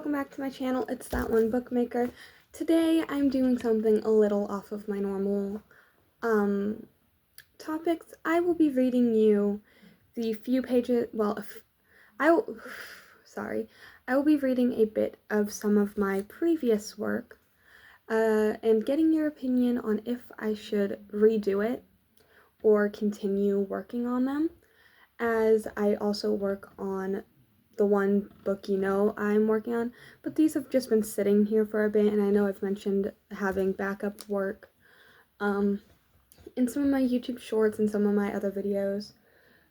welcome back to my channel. It's That One Bookmaker. Today I'm doing something a little off of my normal topics. I will be reading you the few pages, I will be reading a bit of some of my previous work and getting your opinion on if I should redo it or continue working on them, as I also work on the one book I'm working on, but these have just been sitting here for a bit, and I know I've mentioned having backup work in some of my YouTube shorts and some of my other videos.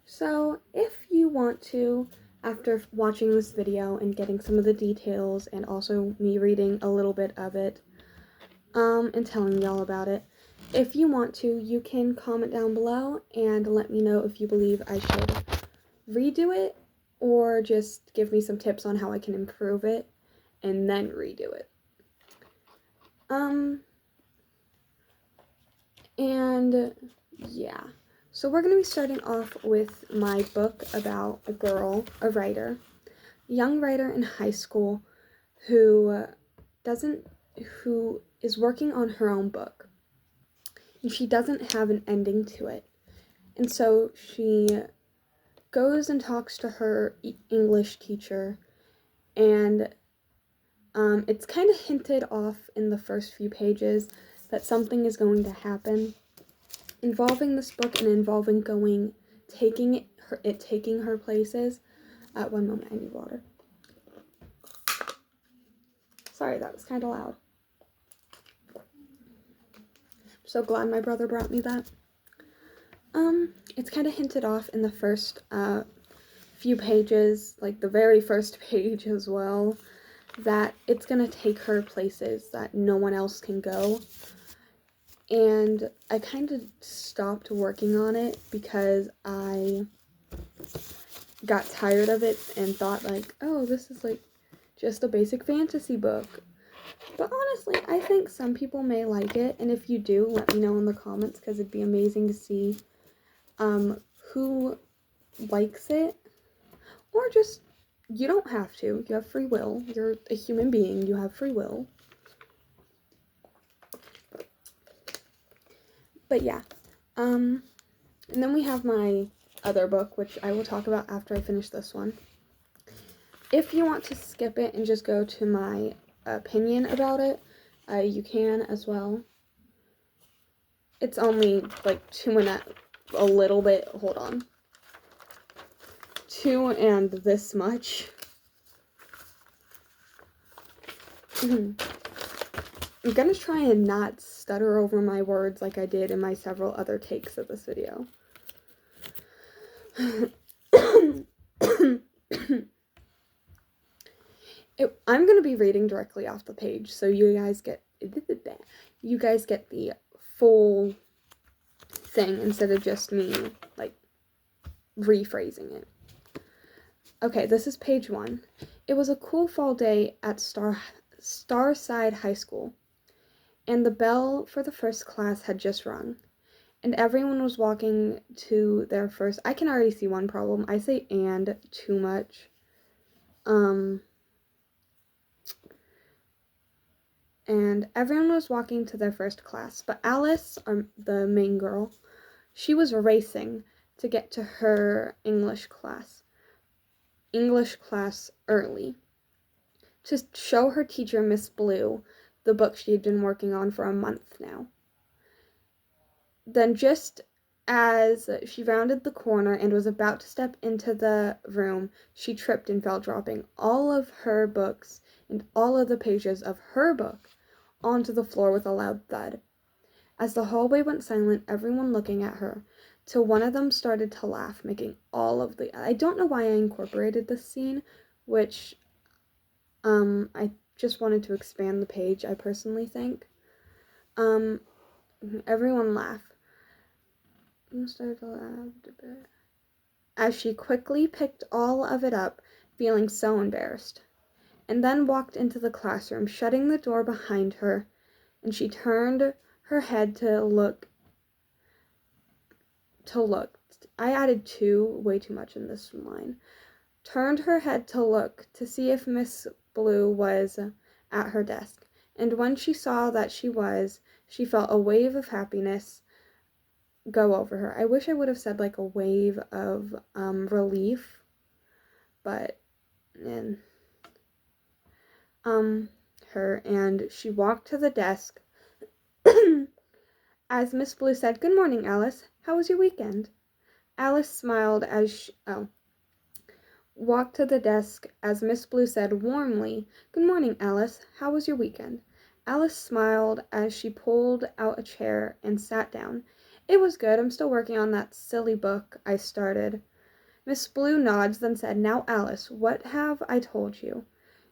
So if you want to, after watching this video and getting some of the details and also me reading a little bit of it and telling y'all about it, if you want to, you can comment down below and let me know if you believe I should redo it or just give me some tips on how I can improve it and then redo it. And yeah, so we're going to be starting off with my book about a girl, a young writer in high school who is working on her own book, and she doesn't have an ending to it. And so she goes and talks to her English teacher, and it's kind of hinted off in the first few pages that something is going to happen involving this book and involving taking her places. One moment, I need water. Sorry, that was kind of loud. I'm so glad my brother brought me that. It's kind of hinted off in the first few pages, like the very first page as well, that it's gonna take her places that no one else can go. And I kind of stopped working on it because I got tired of it and thought like, oh, this is like just a basic fantasy book. But honestly, I think some people may like it, and if you do, let me know in the comments, because it'd be amazing to see who likes it. Or just, you don't have to. You have free will. You're a human being. You have free will. But yeah. And then we have my other book, which I will talk about after I finish this one. If you want to skip it and just go to my opinion about it, you can as well. It's only like 2 minutes, a little bit, hold on. 2 and this much. I'm gonna try and not stutter over my words like I did in my several other takes of this video. I'm gonna be reading directly off the page, so you guys get the full thing instead of just me like rephrasing it. Okay, this is page 1. It was a cool fall day at Starside High School, and the bell for the first class had just rung, and everyone was walking to their first. I can already see one problem. I say "and" too much. And everyone was walking to their first class, but Alice, the main girl, she was racing to get to her English class early, to show her teacher, Miss Blue, the book she had been working on for a month now. Then just as she rounded the corner and was about to step into the room, she tripped and fell, dropping all of her books and all of the pages of her book onto the floor with a loud thud. As the hallway went silent, everyone looking at her, till one of them started to laugh, making all of the... I don't know why I incorporated this scene, which I just wanted to expand the page, I personally think. Everyone laughed. Started to laugh a bit, as she quickly picked all of it up, feeling so embarrassed, and then walked into the classroom, shutting the door behind her, and she turned her head to look. I added way too much in this line. Turned her head to look to see if Miss Blue was at her desk, and when she saw that she felt a wave of happiness go over her. I wish I would have said like a wave of relief, but and her, and she walked to the desk as Miss Blue said, "Good morning, Alice. How was your weekend?" Alice smiled as walked to the desk as Miss Blue said warmly, "Good morning, Alice. How was your weekend?" Alice smiled as she pulled out a chair and sat down. "It was good. I'm still working on that silly book I started." Miss Blue nods, then said, "Now, Alice, what have I told you?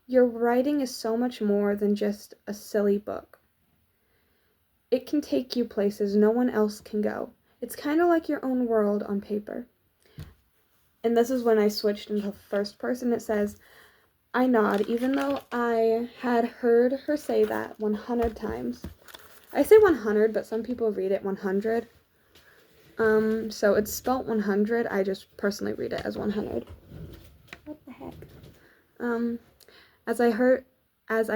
Your writing is so much more than just a silly book. It can take you places no one else can go. It's kind of like your own world on paper." And this is when I switched into first person. It says, I nod, even though I had heard her say that 100 times. I say 100, but some people read it 100. So it's spelt 100. I just personally read it as 100. What the heck? As I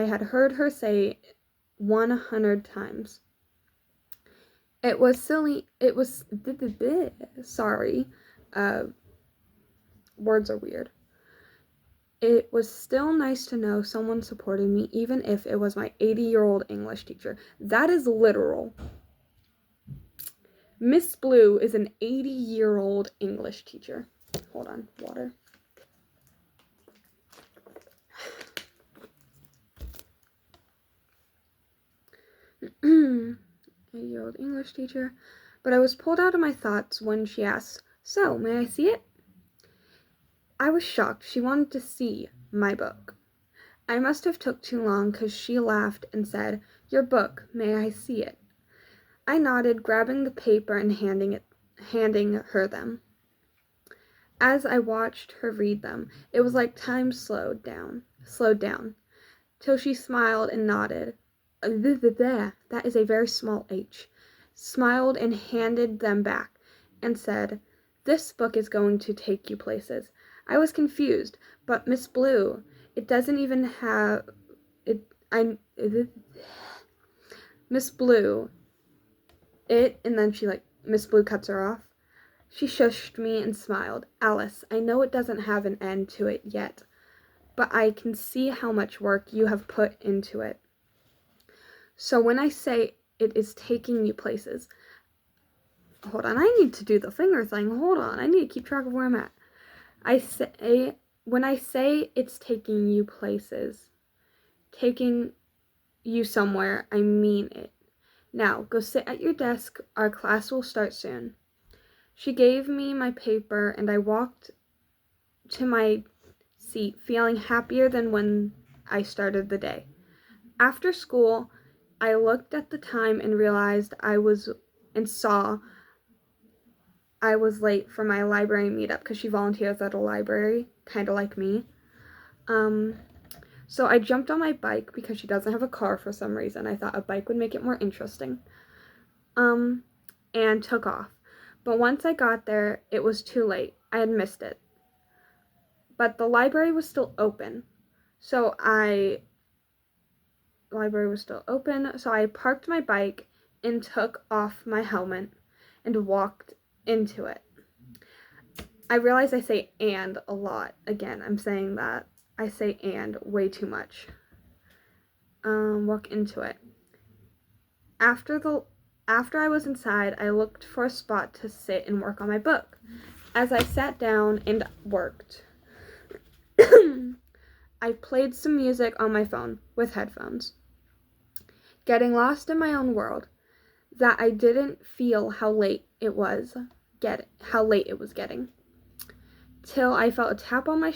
had heard her say 100 times. It was silly. It was sorry. Words are weird. It was still nice to know someone supported me, even if it was my 80-year-old English teacher. That is literal. Miss Blue is an 80-year-old English teacher. Hold on, water. Eighty-year-old English teacher. But I was pulled out of my thoughts when she asked, "So, may I see it?" I was shocked. She wanted to see my book. I must have took too long, 'cause she laughed and said, "Your book, may I see it?" I nodded, grabbing the paper and handing her them. As I watched her read them, it was like time slowed down, till she smiled and nodded. That is a very small H. Smiled and handed them back, and said, "This book is going to take you places." I was confused, but Miss Blue, it doesn't even have it. Miss Blue, and then Miss Blue cuts her off. She shushed me and smiled. "Alice, I know it doesn't have an end to it yet, but I can see how much work you have put into it. So when I say it is taking you places," hold on, I need to do the finger thing. Hold on, I need to keep track of where I'm at. When I say it's taking you places, taking you somewhere, I mean it. Now, go sit at your desk. Our class will start soon. She gave me my paper, and I walked to my seat, feeling happier than when I started the day. After school, I looked at the time and realized saw I was late for my library meetup, because she volunteers at a library, kind of like me. So I jumped on my bike because she doesn't have a car for some reason. I thought a bike would make it more interesting. And took off. But once I got there, it was too late. I had missed it. But the library was still open. So I parked my bike and took off my helmet and walked into it. I realize I say "and" a lot. Again, I'm saying that. I say "and" way too much. Walk into it. After I was inside, I looked for a spot to sit and work on my book. As I sat down and worked, I played some music on my phone with headphones, getting lost in my own world, that I didn't feel how late it was getting. Till I felt a tap on my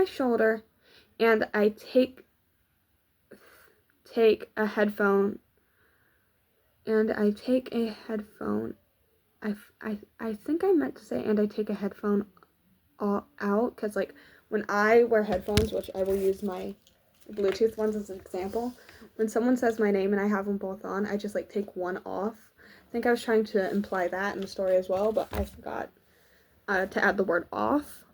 shoulder, and I take a headphone. I think I meant to say, and I take a headphone all out, because like when I wear headphones, which I will use my Bluetooth ones as an example, when someone says my name and I have them both on, I just like take one off. I think I was trying to imply that in the story as well, but I forgot to add the word "off."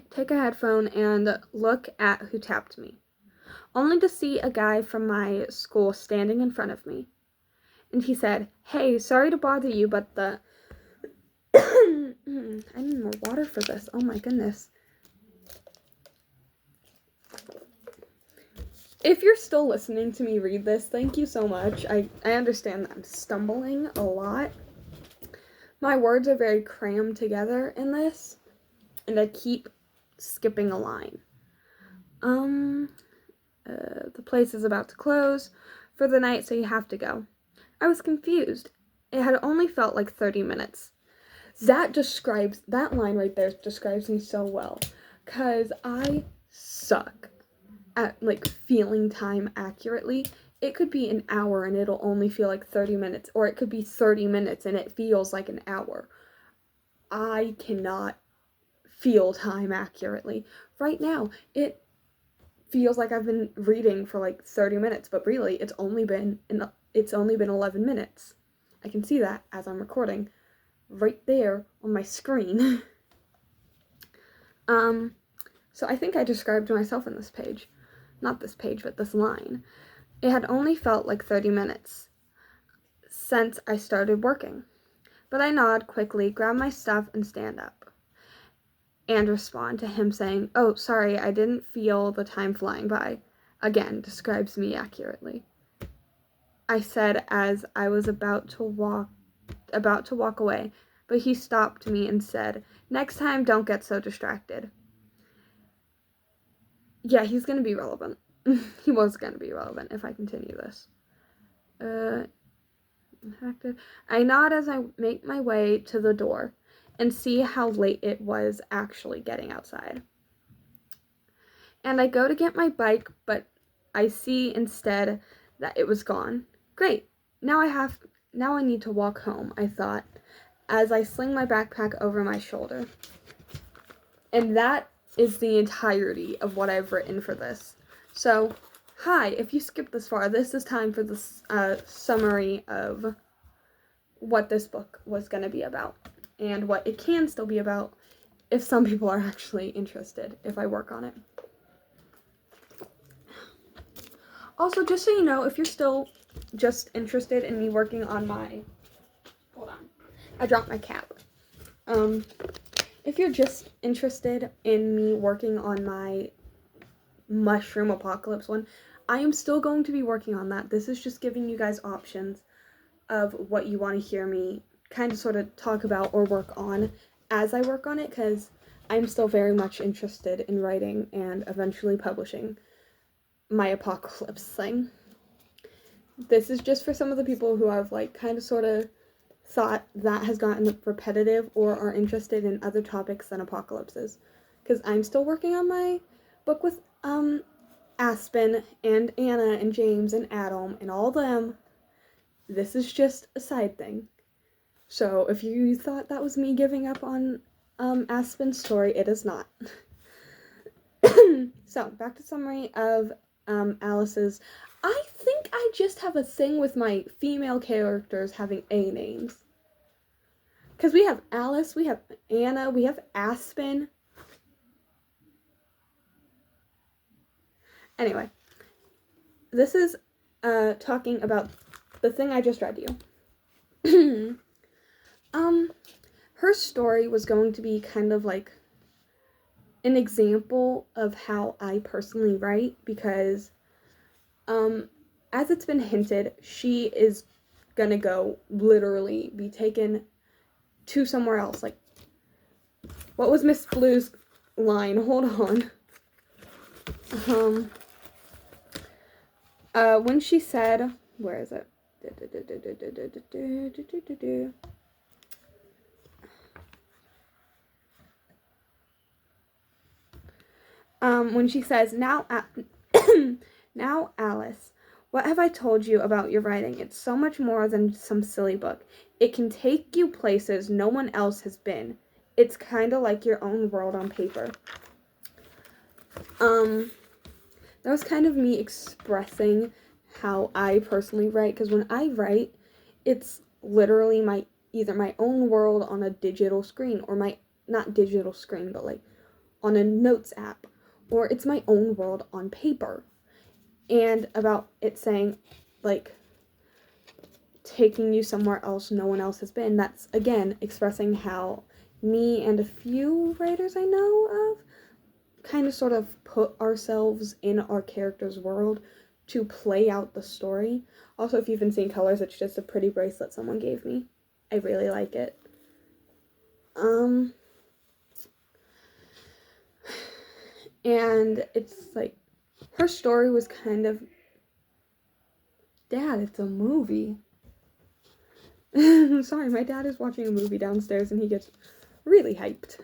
take a headphone and look at who tapped me, only to see a guy from my school standing in front of me. And he said, "Hey, sorry to bother you, but the..." I need more water for this. Oh my goodness. If you're still listening to me read this, thank you so much. I understand that I'm stumbling a lot. My words are very crammed together in this, and I keep skipping a line. The place is about to close for the night, so you have to go. I was confused. It had only felt like 30 minutes. That line right there describes me so well, because I suck at, like, feeling time accurately. It could be an hour and it'll only feel like 30 minutes, or it could be 30 minutes and it feels like an hour. I cannot feel time accurately. Right now, it feels like I've been reading for like 30 minutes, but really it's only been 11 minutes. I can see that as I'm recording right there on my screen. So I think I described myself in this page. Not this page, but this line. It had only felt like 30 minutes since I started working. But I nod quickly, grab my stuff, and stand up. And respond to him saying, "Oh, sorry, I didn't feel the time flying by." Again, describes me accurately. I said as I was about to walk away, but he stopped me and said, "Next time, don't get so distracted." Yeah, he's gonna be relevant. He was gonna be relevant if I continue this. I nod as I make my way to the door and see how late it was actually getting outside. And I go to get my bike, but I see instead that it was gone. Great. Now I need to walk home, I thought, as I sling my backpack over my shoulder. And that is the entirety of what I've written for this. So, hi, if you skipped this far, this is time for the summary of what this book was going to be about, and what it can still be about if some people are actually interested, if I work on it. Also, just so you know, if you're still just interested in me working on my... Hold on. I dropped my cap. If you're just interested in me working on my Mushroom Apocalypse one, I am still going to be working on that. This is just giving you guys options of what you want to hear me kind of sort of talk about or work on as I work on it, because I'm still very much interested in writing and eventually publishing my apocalypse thing. This is just for some of the people who have like kind of sort of thought that has gotten repetitive or are interested in other topics than apocalypses, because I'm still working on my book with Aspen and Anna and James and Adam and all them. This is just a side thing. So if you thought that was me giving up on Aspen's story, it is not. So back to summary of Alice's. I think I just have a thing with my female characters having A names. Because we have Alice, we have Anna, we have Aspen. Anyway, this is talking about the thing I just read you. Her story was going to be kind of like an example of how I personally write, because as it's been hinted, she is gonna go literally be taken to somewhere else. Like, what was Miss Blue's line? Hold on. When she said, where is it? When she says, now Alice, what have I told you about your writing? It's so much more than some silly book. It can take you places no one else has been. It's kind of like your own world on paper. That was kind of me expressing how I personally write, because when I write, it's literally either my own world on a digital screen, or not digital screen, but like on a notes app, or it's my own world on paper. And about it saying, like, taking you somewhere else no one else has been. That's, again, expressing how me and a few writers I know of kind of sort of put ourselves in our character's world to play out the story. Also, if you've been seeing colors, it's just a pretty bracelet someone gave me. I really like it. And it's like, her story was kind of, Dad, it's a movie. Sorry, my dad is watching a movie downstairs and he gets really hyped.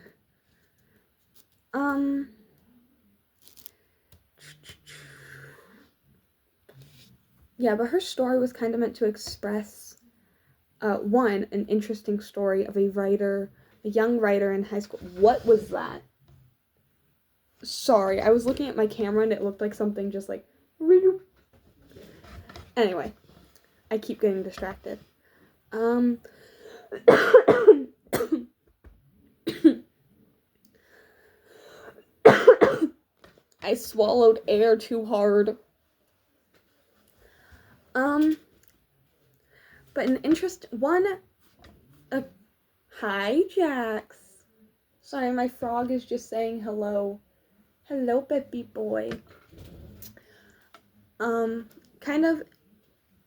Yeah, but her story was kind of meant to express, one, an interesting story of a young writer in high school. What was that? Sorry, I was looking at my camera and it looked like something just like... Anyway, I keep getting distracted. I swallowed air too hard. But an hi, Jax. Sorry, my frog is just saying hello. Hello, baby boy. Kind of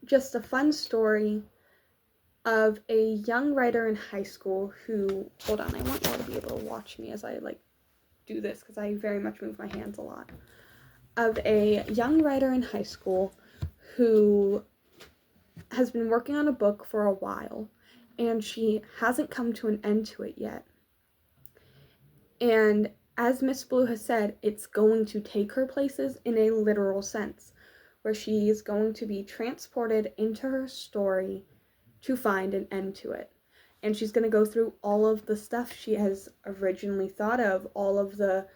just a fun story of a young writer in high school who, hold on, I want y'all to be able to watch me as I, like, do this, because I very much move my hands a lot. Of a young writer in high school who has been working on a book for a while, and she hasn't come to an end to it yet. And as Miss Blue has said, it's going to take her places in a literal sense, where she is going to be transported into her story to find an end to it. And she's going to go through all of the stuff she has originally thought of, all of the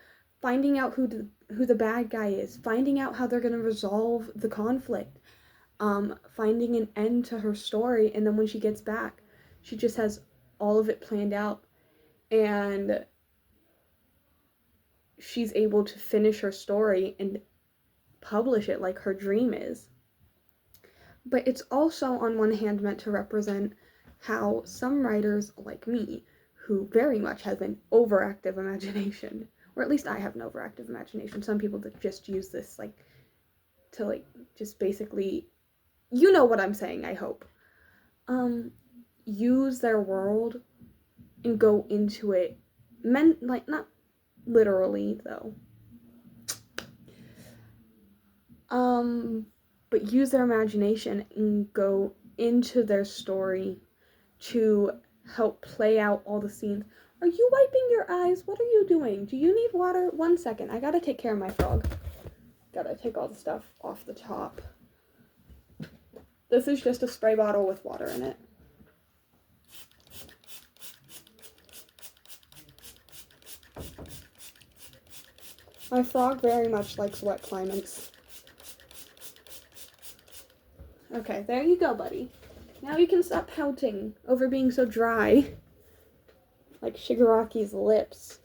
finding out who the bad guy is, finding out how they're going to resolve the conflict, finding an end to her story. And then when she gets back, she just has all of it planned out, and she's able to finish her story and publish it like her dream is. But it's also, on one hand, meant to represent how some writers like me, who very much have an overactive imagination, or at least I have an overactive imagination. Some people that just use this, like, to, like, just basically, you know what I'm saying, I hope, use their world and go into it, like, not literally, though, but use their imagination and go into their story to help play out all the scenes. Are you wiping your eyes? What are you doing? Do you need water? 1 second. I gotta take care of my frog. Gotta take all the stuff off the top. This is just a spray bottle with water in it. My frog very much likes wet climates. Okay, there you go, buddy. Now you can stop pouting over being so dry. Like Shigaraki's lips.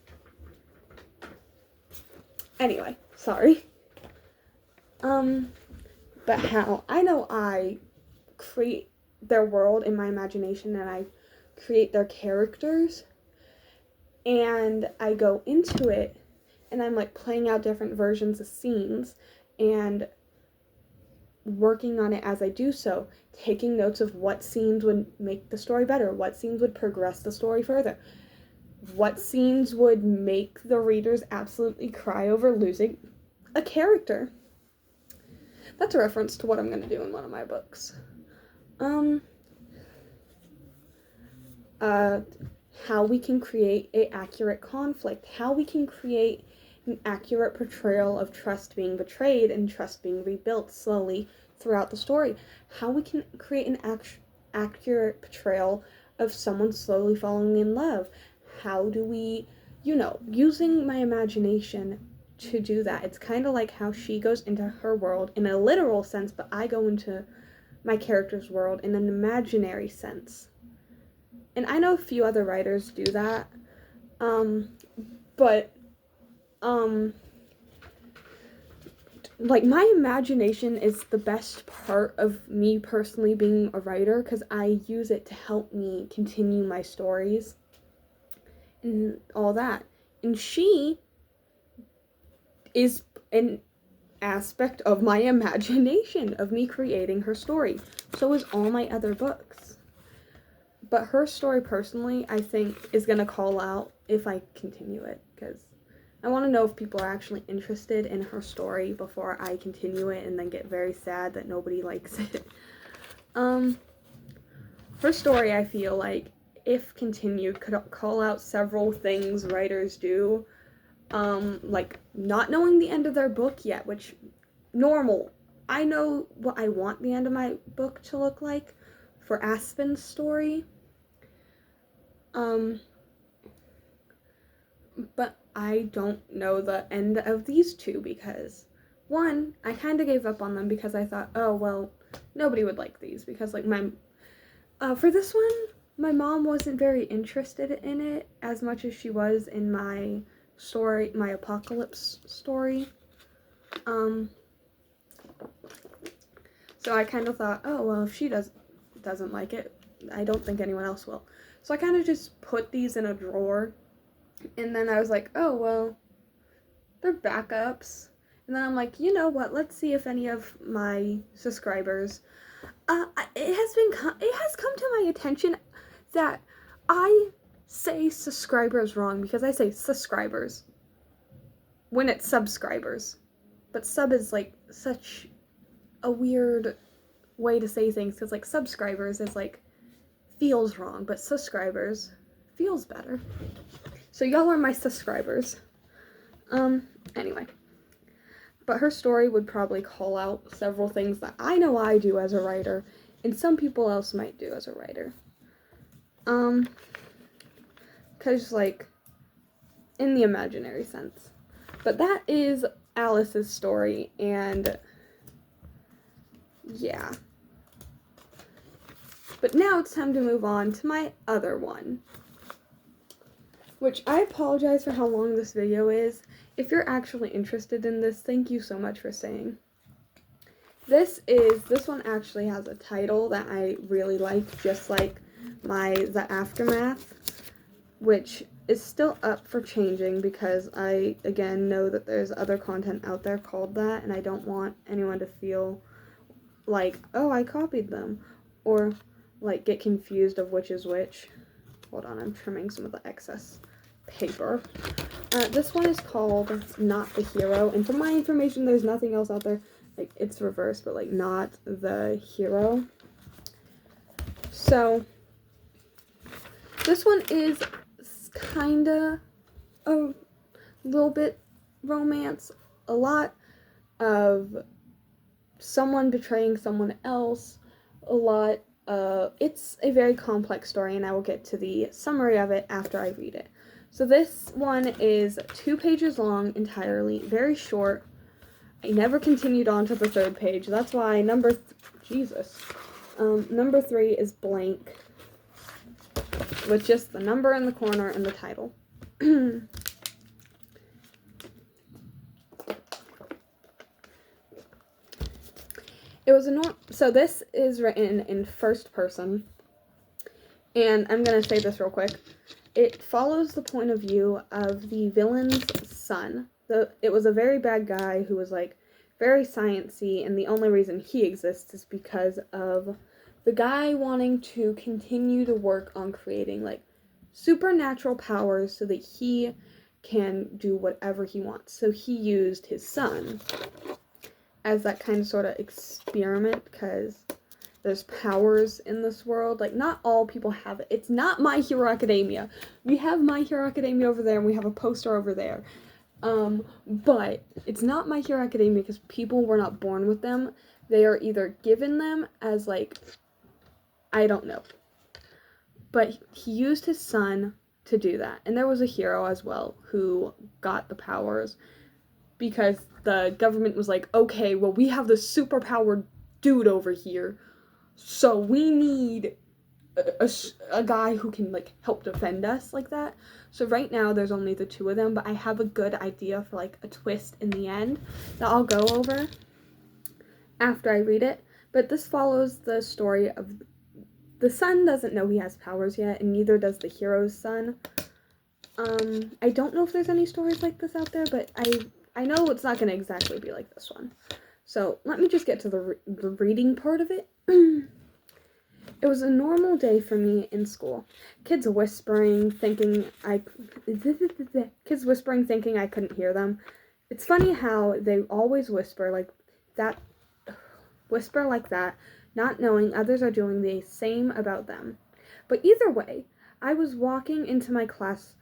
Anyway, sorry. But how I know I create their world in my imagination, and I create their characters, and I go into it, and I'm like playing out different versions of scenes and working on it as I do so, taking notes of what scenes would make the story better, what scenes would progress the story further, what scenes would make the readers absolutely cry over losing a character. That's a reference to what I'm going to do in one of my books. How we can create an accurate conflict, how we can create an accurate portrayal of trust being betrayed and trust being rebuilt slowly throughout the story, how we can create an accurate portrayal of someone slowly falling in love, how do we, using my imagination to do that. It's kind of like how she goes into her world in a literal sense, but I go into my character's world in an imaginary sense. And I know a few other writers do that, but like, my imagination is the best part of me personally being a writer, because I use it to help me continue my stories and all that. And she is an aspect of my imagination, of me creating her story. So is all my other books. But her story, personally, I think is going to call out if I continue it, because I want to know if people are actually interested in her story before I continue it and then get very sad that nobody likes it. Her story, I feel like, if continued, could call out several things writers do, like not knowing the end of their book yet, which, normal. I know what I want the end of my book to look like for Aspen's story. But I don't know the end of these two, because, one, I kind of gave up on them because I thought, oh, well, nobody would like these, because, like, for this one, my mom wasn't very interested in it as much as she was in my story, my apocalypse story. So I kind of thought, oh, well, if she doesn't like it, I don't think anyone else will. So I kind of just put these in a drawer, and then I was like, oh, well, they're backups. And then I'm like, you know what, let's see if any of my subscribers, it has come to my attention that I say subscribers wrong, because I say subscribers when it's subscribers. But sub is, like, such a weird way to say things, because, like, subscribers is, like, feels wrong, but subscribers feels better. So y'all are my subscribers. Anyway. But her story would probably call out several things that I know I do as a writer, and some people else might do as a writer. Because, like, in the imaginary sense. But that is Alice's story, and yeah. But now it's time to move on to my other one, which I apologize for how long this video is. If you're actually interested in this, thank you so much for staying. This one actually has a title that I really like, just like The Aftermath, which is still up for changing, because I, again, know that there's other content out there called that, and I don't want anyone to feel like, oh, I copied them, or, like, get confused of which is which. Hold on, I'm trimming some of the excess paper. This one is called Not the Hero, and for my information, there's nothing else out there. Like, it's reversed, but, like, Not the Hero. So, this one is kinda a little bit romance, a lot of someone betraying someone else, a lot of, it's a very complex story, and I will get to the summary of it after I read it. So this one is 2 pages long entirely, very short. I never continued on to the 3rd page. That's why number 3 is blank, with just the number in the corner and the title. So this is written in first person, and I'm gonna say this real quick. It follows the point of view of the villain's son. It was a very bad guy who was, like, very sciencey, and the only reason he exists is because of the guy wanting to continue to work on creating, like, supernatural powers so that he can do whatever he wants. So he used his son as that kind of sort of experiment, because there's powers in this world. Like, not all people have it. It's not My Hero Academia. We have My Hero Academia over there, and we have a poster over there. But it's not My Hero Academia because people were not born with them. They are either given them as, like, I don't know. But he used his son to do that. And there was a hero as well who got the powers, because the government was like, okay, well, we have this superpowered dude over here, so we need a guy who can like help defend us like that. So right now there's only the two of them, but I have a good idea for like a twist in the end that I'll go over after I read it. But this follows the story of the son doesn't know he has powers yet, and neither does the hero's son. I don't know if there's any stories like this out there, but I know it's not going to exactly be like this one. So let me just get to the reading part of it. It was a normal day for me in school. Kids whispering, thinking I couldn't hear them. It's funny how they always whisper like that, not knowing others are doing the same about them. But either way, I was walking into my class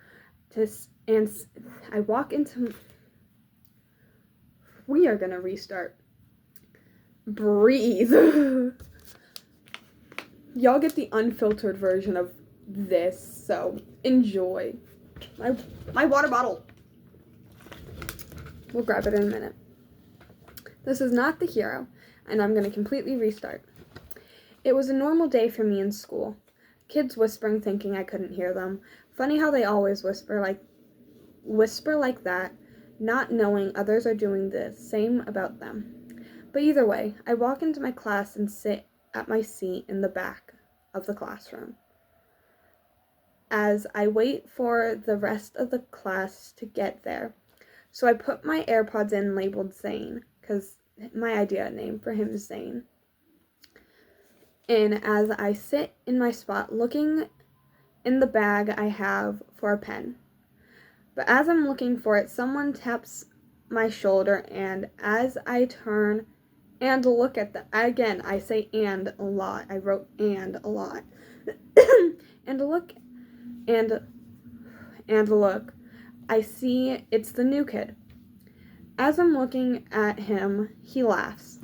we are gonna restart. Breathe. Y'all get the unfiltered version of this, so enjoy. My water bottle. We'll grab it in a minute. This is not the hero, and I'm gonna completely restart. It was a normal day for me in school. Kids whispering, thinking I couldn't hear them. Funny how they always whisper like that, not knowing others are doing the same about them. But either way, I walk into my class and sit at my seat in the back of the classroom as I wait for the rest of the class to get there. So I put my AirPods in labeled Zane, because my idea name for him is Zane. And as I sit in my spot looking in the bag I have for a pen. But as I'm looking for it, someone taps my shoulder, and as I turn and look at again, I say and a lot. I wrote and a lot. and look, I see it's the new kid. As I'm looking at him, he laughs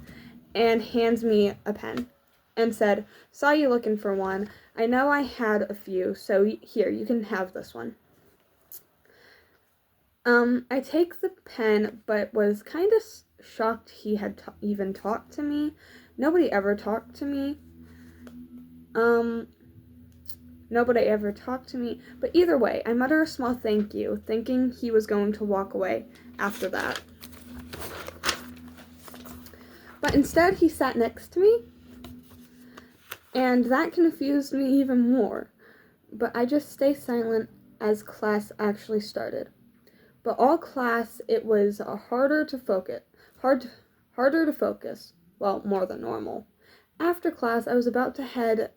and hands me a pen and said, "Saw you looking for one. I know I had a few, so here, you can have this one." I take the pen, but was kind of shocked he had even talked to me. Nobody ever talked to me. But either way, I mutter a small thank you, thinking he was going to walk away after that. But instead, he sat next to me, and that confused me even more. But I just stay silent as class actually started. But all class, it was harder to focus. Well, more than normal. After class, I was about to head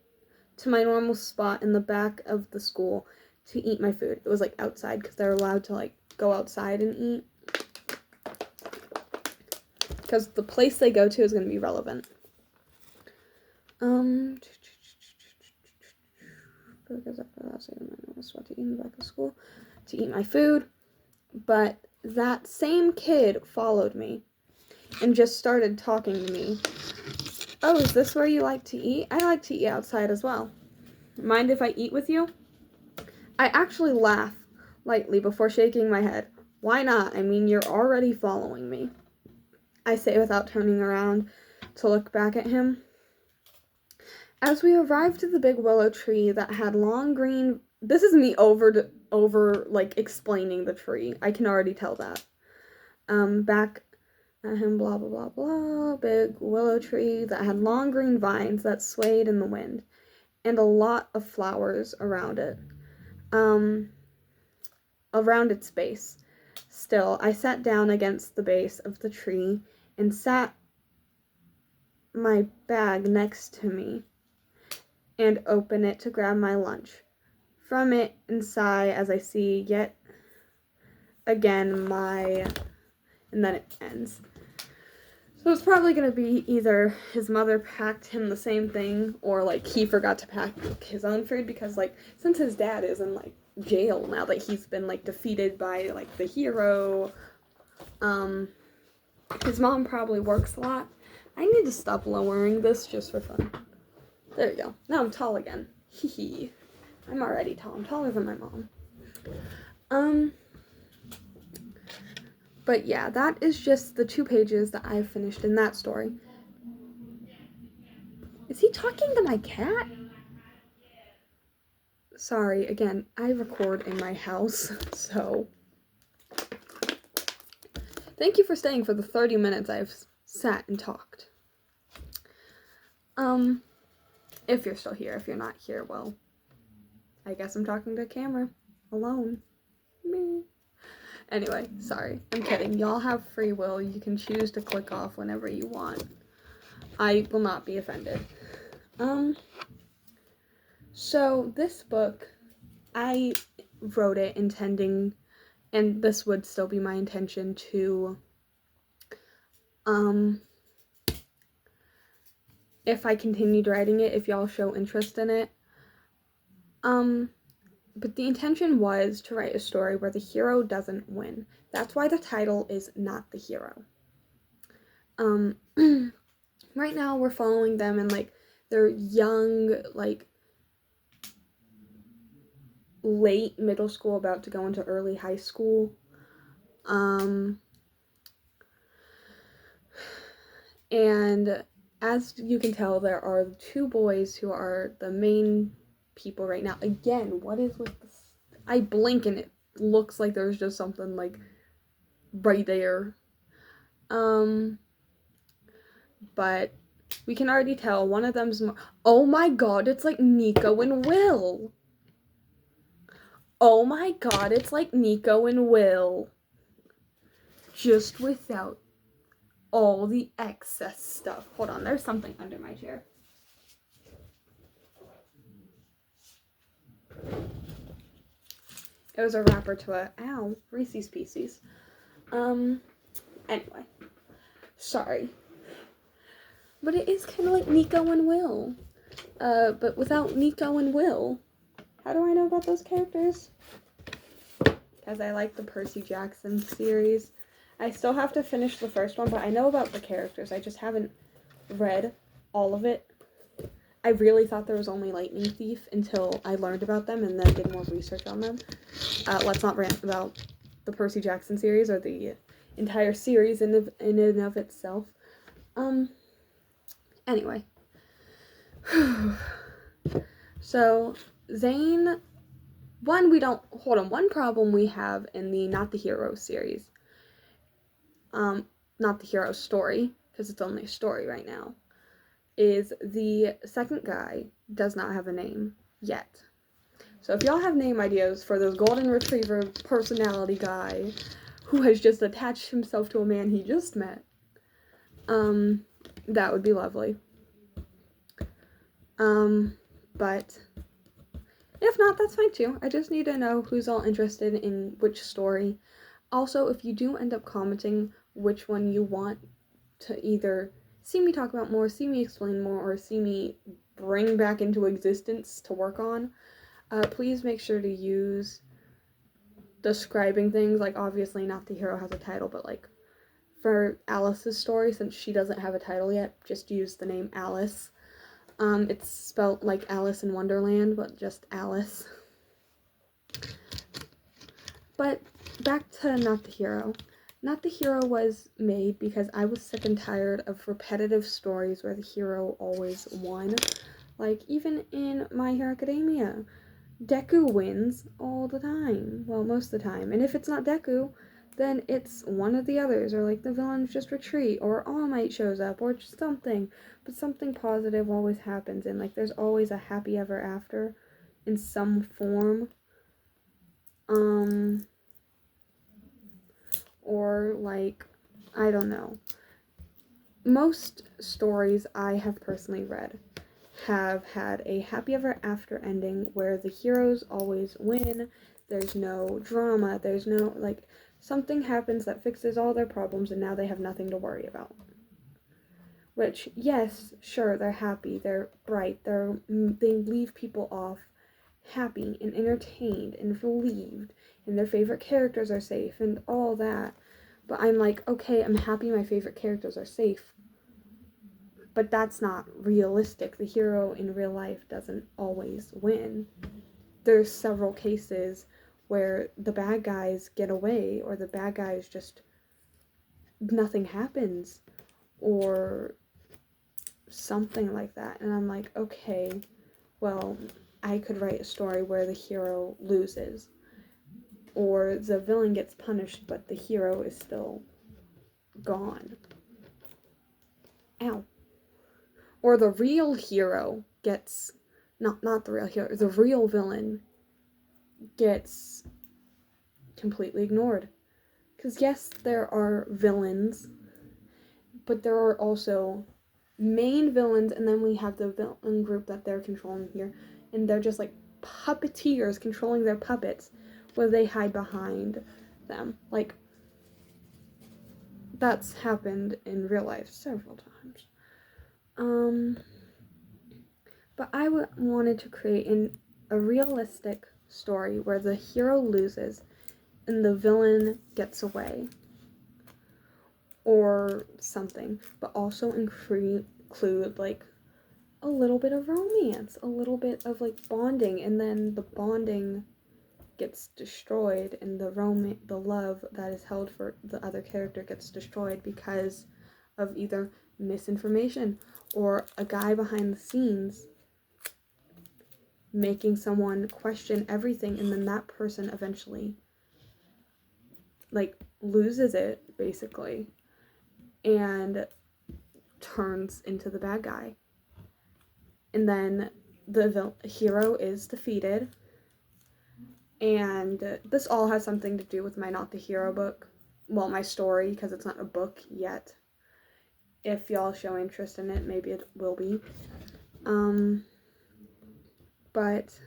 to my normal spot in the back of the school to eat my food. It was like outside because they're allowed to like go outside and eat. Because the place they go to is going to be relevant. Because after that, I was my normal spot to eat in the back of school to eat my food. But that same kid followed me and just started talking to me. "Oh, is this where you like to eat? I like to eat outside as well. Mind if I eat with you?" I actually laugh lightly before shaking my head. "Why not? I mean, you're already following me," I say without turning around to look back at him. As we arrived at the big willow tree that had long green... This is me over like explaining the tree. I can already tell that. Back at him, blah, blah, blah, blah. Big willow tree that had long green vines that swayed in the wind. And a lot of flowers around it. Around its base. Still, I sat down against the base of the tree and sat my bag next to me and opened it to grab my lunch from it and sigh as I see yet again and then it ends. So it's probably going to be either his mother packed him the same thing or like he forgot to pack his own food, because like since his dad is in like jail now that he's been like defeated by like the hero, his mom probably works a lot. I need to stop lowering this just for fun. There we go. Now I'm tall again. Hee hee. I'm already tall. I'm taller than my mom. But yeah, that is just the 2 pages that I've finished in that story. Is he talking to my cat? sorry, again, I record in my house, so thank you for staying for the 30 minutes I've sat and talked. If you're still here. If you're not here, well, I guess I'm talking to a camera alone. Me. Anyway, sorry. I'm kidding. Y'all have free will. You can choose to click off whenever you want. I will not be offended. So this book, I wrote it intending, and this would still be my intention, to, if I continued writing it, if y'all show interest in it, but the intention was to write a story where the hero doesn't win. That's why the title is Not the Hero. Right now we're following them in, like, their young, like, late middle school, about to go into early high school. And as you can tell, there are 2 boys who are the main people right now. Again, what is with this? I blink and it looks like there's just something, like, right there. But we can already tell one of them's more. Oh my god, it's like Nico and Will. Oh my god, it's like Nico and Will. Just without all the excess stuff. Hold on, there's something under my chair. It was a wrapper to a, Reese's Pieces. Anyway. Sorry. But it is kind of like Nico and Will. But without Nico and Will. How do I know about those characters? Because I like the Percy Jackson series. I still have to finish the first one, but I know about the characters. I just haven't read all of it. I really thought there was only Lightning Thief until I learned about them and then did more research on them. Let's not rant about the Percy Jackson series or the entire series in and of itself. Anyway. So, Zane, one problem we have in the Not the Hero series, Not the Hero story, because it's only a story right now, is the second guy does not have a name yet. So if y'all have name ideas for this golden retriever personality guy who has just attached himself to a man he just met, that would be lovely. But if not, that's fine too. I just need to know who's all interested in which story. Also, if you do end up commenting which one you want to either see me talk about more, see me explain more, or see me bring back into existence to work on, please make sure to use describing things. Like, obviously Not the Hero has a title, but like for Alice's story, since she doesn't have a title yet, just use the name Alice. It's spelled like Alice in Wonderland, but just Alice. But back to Not the Hero. Not the Hero was made because I was sick and tired of repetitive stories where the hero always won. Like, even in My Hero Academia, Deku wins all the time. Well, most of the time. And if it's not Deku, then it's one of the others, or like the villains just retreat, or All Might shows up, or just something. But something positive always happens, and like there's always a happy ever after in some form. Or like, I don't know. Most stories I have personally read have had a happy ever after ending where the heroes always win. There's no drama. There's no, like, something happens that fixes all their problems and now they have nothing to worry about. Which, yes, sure, they're happy, they're bright, they leave people off happy and entertained and relieved, and their favorite characters are safe and all that. But I'm like, okay, I'm happy my favorite characters are safe. But that's not realistic. The hero in real life doesn't always win. There's several cases where the bad guys get away, or the bad guys just, nothing happens, or something like that. And I'm like, okay, well, I could write a story where the hero loses, or the villain gets punished but the hero is still gone. Ow. Or the real hero gets, not the real hero, the real villain gets completely ignored. Because yes, there are villains, but there are also main villains, and then we have the villain group that they're controlling here, and they're just like puppeteers controlling their puppets where they hide behind them. Like, that's happened in real life several times. But I wanted to create a realistic story where the hero loses and the villain gets away or something, but also include like a little bit of romance, a little bit of like bonding, and then the bonding gets destroyed and the love that is held for the other character gets destroyed because of either misinformation or a guy behind the scenes making someone question everything, and then that person eventually like loses it basically and turns into the bad guy, and then the hero is defeated. And this all has something to do with my Not the Hero book, well, my story, because it's not a book yet. If y'all show interest in it, maybe it will be. But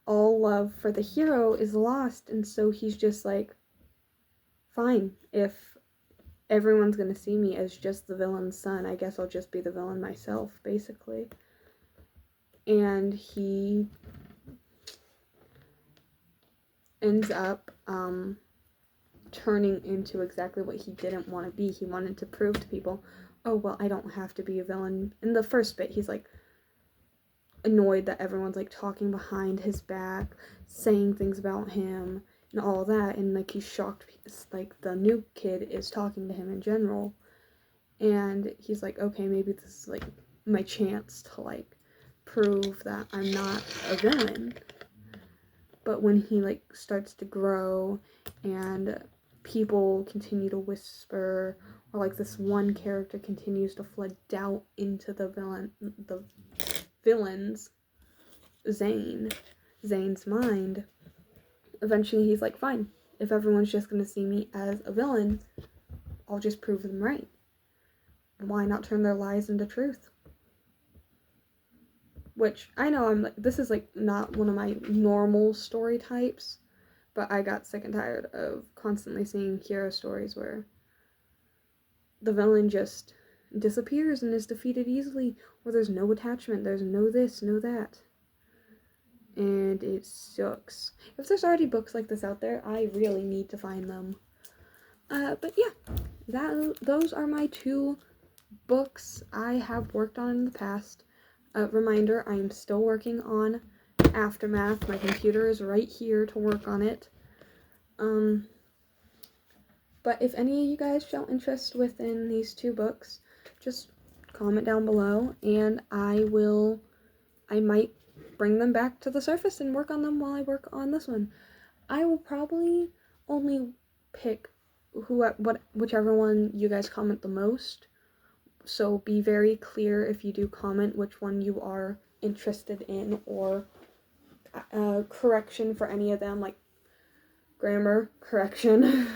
all love for the hero is lost, and so he's just like, fine, if everyone's gonna see me as just the villain's son, I guess I'll just be the villain myself, basically. And he ends up turning into exactly what he didn't want to be. He wanted to prove to people, oh, well, I don't have to be a villain. In the first bit, he's like annoyed that everyone's like talking behind his back, saying things about him and all that, and like he's shocked like the new kid is talking to him in general, and he's like, okay, maybe this is like my chance to like prove that I'm not a villain. But when he like starts to grow and people continue to whisper, or like this one character continues to flood doubt into the villain's Zane's mind, eventually he's like, fine, if everyone's just gonna see me as a villain, I'll just prove them right. Why not turn their lies into truth? Which I know I'm like, this is like not one of my normal story types, but I got sick and tired of constantly seeing hero stories where the villain just disappears and is defeated easily, or there's no attachment, there's no this, no that. And it sucks. If there's already books like this out there, I really need to find them. But yeah, those are my 2 books I have worked on in the past. Reminder, I am still working on Aftermath. My computer is right here to work on it. But if any of you guys show interest within these 2 books, just comment down below, and I might bring them back to the surface and work on them while I work on this one. I will probably only pick whichever one you guys comment the most. So be very clear if you do comment which one you are interested in, or correction for any of them, like grammar correction,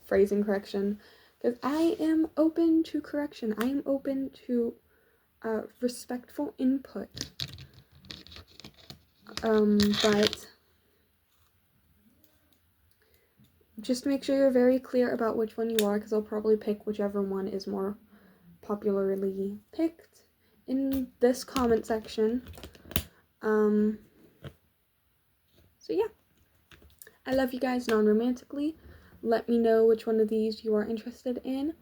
phrasing correction, because I am open to correction. I am open to respectful input. But just make sure you're very clear about which one you are, because I'll probably pick whichever one is more popularly picked in this comment section. So yeah, I love you guys non-romantically. Let me know which one of these you are interested in,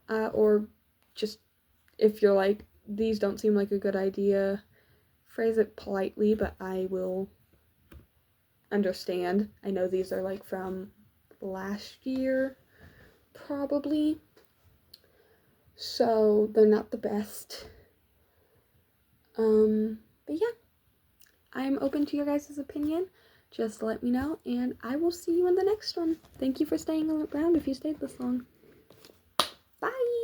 or just if you're like, these don't seem like a good idea, phrase it politely, but I will understand. I know these are like from last year, probably, so they're not the best. But yeah, I'm open to your guys' opinion. Just let me know, and I will see you in the next one. Thank you for staying around if you stayed this long. Bye!